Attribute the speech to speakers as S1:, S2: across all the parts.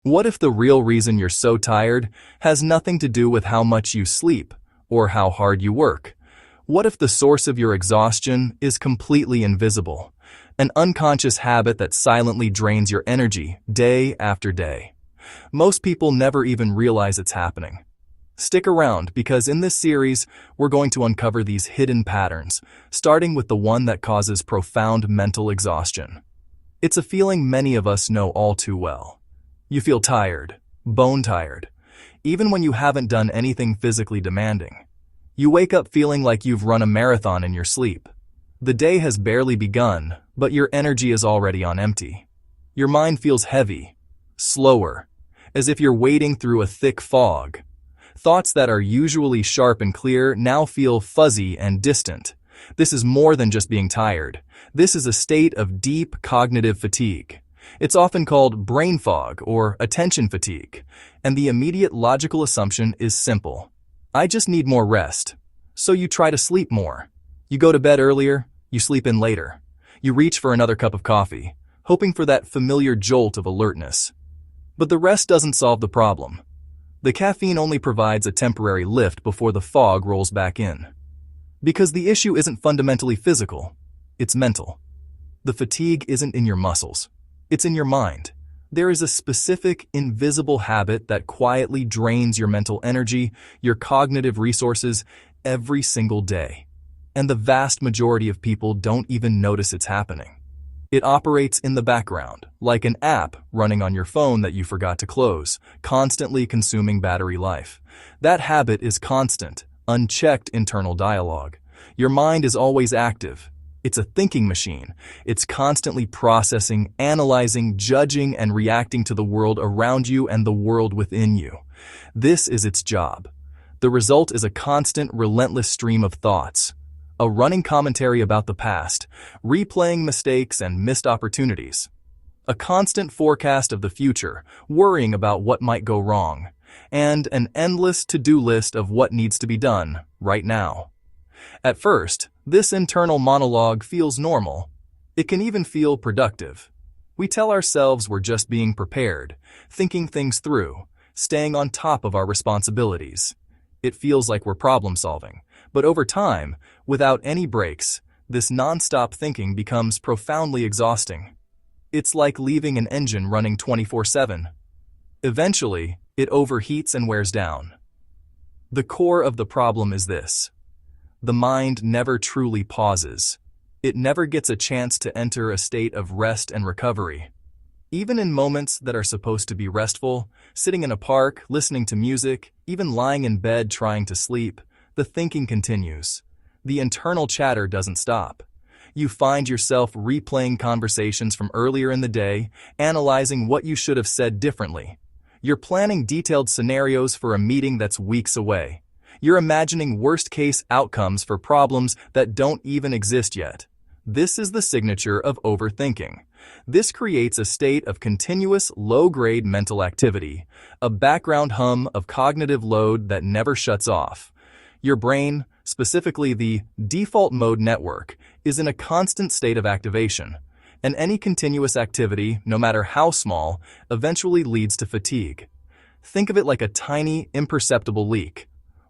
S1: What if the real reason you're so tired has nothing to do with how much you sleep or how hard you work? What if the source of your exhaustion is completely invisible, an unconscious habit that silently drains your energy day after day? Most people never even realize it's happening. Stick around because in this series, we're going to uncover these hidden patterns, starting with the one that causes profound mental exhaustion. It's a feeling many of us know all too well. You feel tired, bone tired, even when you haven't done anything physically demanding. You wake up feeling like you've run a marathon in your sleep. The day has barely begun, but your energy is already on empty. Your mind feels heavy, slower, as if you're wading through a thick fog. Thoughts that are usually sharp and clear now feel fuzzy and distant. This is more than just being tired. This is a state of deep cognitive fatigue. It's often called brain fog or attention fatigue, and the immediate logical assumption is simple. I just need more rest. So you try to sleep more. You go to bed earlier, you sleep in later. You reach for another cup of coffee, hoping for that familiar jolt of alertness. But the rest doesn't solve the problem. The caffeine only provides a temporary lift before the fog rolls back in. Because the issue isn't fundamentally physical, it's mental. The fatigue isn't in your muscles. It's in your mind. There is a specific, invisible habit that quietly drains your mental energy, your cognitive resources, every single day. And the vast majority of people don't even notice it's happening. It operates in the background, like an app running on your phone that you forgot to close, constantly consuming battery life. That habit is constant, unchecked internal dialogue. Your mind is always active. It's a thinking machine. It's constantly processing, analyzing, judging, and reacting to the world around you and the world within you. This is its job. The result is a constant, relentless stream of thoughts, a running commentary about the past, replaying mistakes and missed opportunities, a constant forecast of the future, worrying about what might go wrong, and an endless to-do list of what needs to be done right now. At first, this internal monologue feels normal. It can even feel productive. We tell ourselves we're just being prepared, thinking things through, staying on top of our responsibilities. It feels like we're problem solving. But over time, without any breaks, this non-stop thinking becomes profoundly exhausting. It's like leaving an engine running 24/7. Eventually, it overheats and wears down. The core of the problem is this. The mind never truly pauses. It never gets a chance to enter a state of rest and recovery. Even in moments that are supposed to be restful, sitting in a park, listening to music, even lying in bed trying to sleep, the thinking continues. The internal chatter doesn't stop. You find yourself replaying conversations from earlier in the day, analyzing what you should have said differently. You're planning detailed scenarios for a meeting that's weeks away. You're imagining worst-case outcomes for problems that don't even exist yet. This is the signature of overthinking. This creates a state of continuous low-grade mental activity, a background hum of cognitive load that never shuts off. Your brain, specifically the default mode network, is in a constant state of activation, and any continuous activity, no matter how small, eventually leads to fatigue. Think of it like a tiny, imperceptible leak.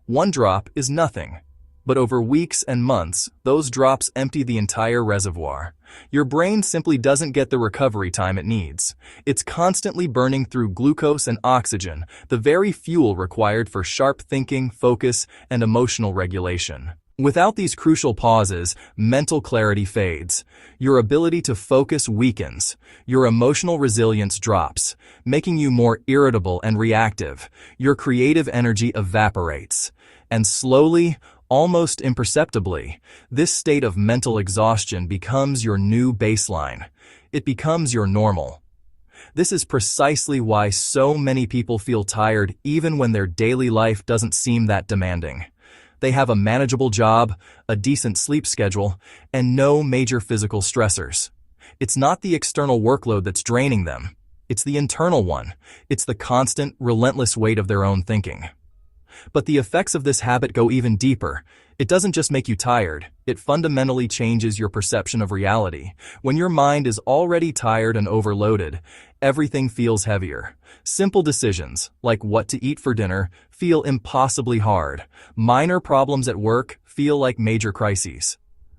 S1: One drop is nothing, but over weeks and months, those drops empty the entire reservoir. Your brain simply doesn't get the recovery time it needs. It's constantly burning through glucose and oxygen, the very fuel required for sharp thinking, focus, and emotional regulation. Without these crucial pauses, mental clarity fades. Your ability to focus weakens. Your emotional resilience drops, making you more irritable and reactive. Your creative energy evaporates. And slowly, almost imperceptibly, this state of mental exhaustion becomes your new baseline. It becomes your normal. This is precisely why so many people feel tired even when their daily life doesn't seem that demanding. They have a manageable job, a decent sleep schedule, and no major physical stressors. It's not the external workload that's draining them. It's the internal one. It's the constant, relentless weight of their own thinking. But the effects of this habit go even deeper. It doesn't just make you tired, it fundamentally changes your perception of reality. When your mind is already tired and overloaded, everything feels heavier. Simple decisions, like what to eat for dinner, feel impossibly hard. Minor problems at work feel like major crises.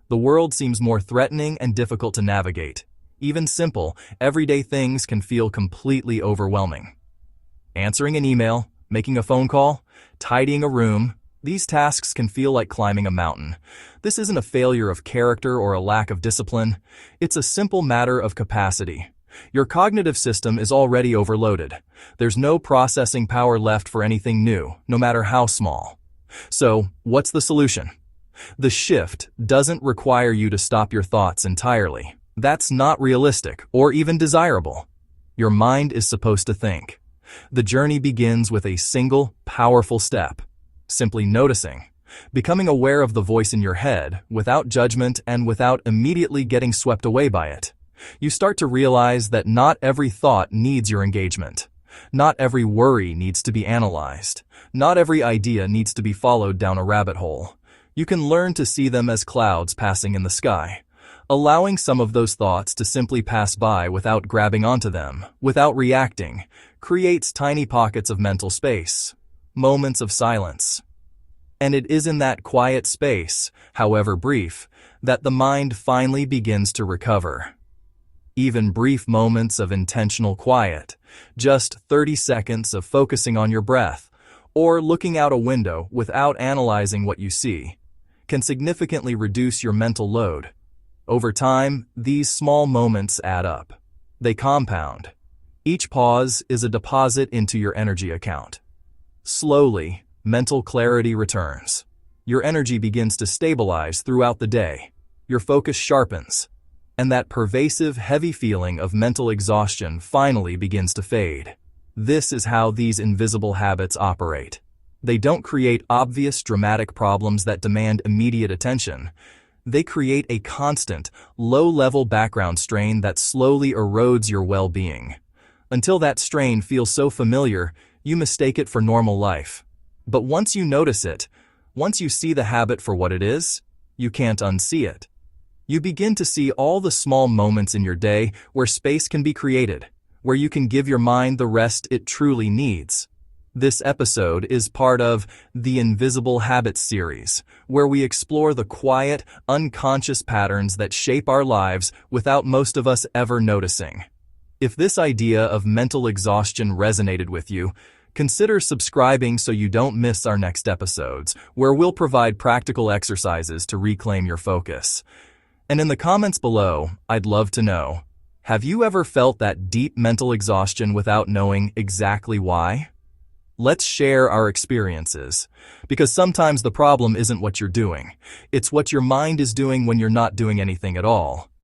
S1: The world seems more threatening and difficult to navigate. Even simple, everyday things can feel completely overwhelming. Answering an email, making a phone call, tidying a room, these tasks can feel like climbing a mountain. This isn't a failure of character or a lack of discipline. It's a simple matter of capacity. Your cognitive system is already overloaded. There's no processing power left for anything new, no matter how small. So, what's the solution? The shift doesn't require you to stop your thoughts entirely. That's not realistic or even desirable. Your mind is supposed to think. The journey begins with a single, powerful step. Simply noticing, becoming aware of the voice in your head without judgment and without immediately getting swept away by it. You start to realize that not every thought needs your engagement. Not every worry needs to be analyzed. Not every idea needs to be followed down a rabbit hole. You can learn to see them as clouds passing in the sky. Allowing some of those thoughts to simply pass by without grabbing onto them, without reacting, creates tiny pockets of mental space, moments of silence. And it is in that quiet space, however brief, that the mind finally begins to recover. Even brief moments of intentional quiet, just 30 seconds of focusing on your breath, or looking out a window without analyzing what you see, can significantly reduce your mental load. Over time, these small moments add up. They compound. Each pause is a deposit into your energy account. Slowly, mental clarity returns. Your energy begins to stabilize throughout the day. Your focus sharpens. And that pervasive, heavy feeling of mental exhaustion finally begins to fade. This is how these invisible habits operate. They don't create obvious, dramatic problems that demand immediate attention. They create a constant, low-level background strain that slowly erodes your well-being. Until that strain feels so familiar, you mistake it for normal life. But once you notice it, once you see the habit for what it is, you can't unsee it. You begin to see all the small moments in your day where space can be created, where you can give your mind the rest it truly needs. This episode is part of the Invisible Habits series, where we explore the quiet, unconscious patterns that shape our lives without most of us ever noticing. If this idea of mental exhaustion resonated with you, consider subscribing so you don't miss our next episodes, where we'll provide practical exercises to reclaim your focus. And in the comments below, I'd love to know, have you ever felt that deep mental exhaustion without knowing exactly why? Let's share our experiences, because sometimes the problem isn't what you're doing. It's what your mind is doing when you're not doing anything at all.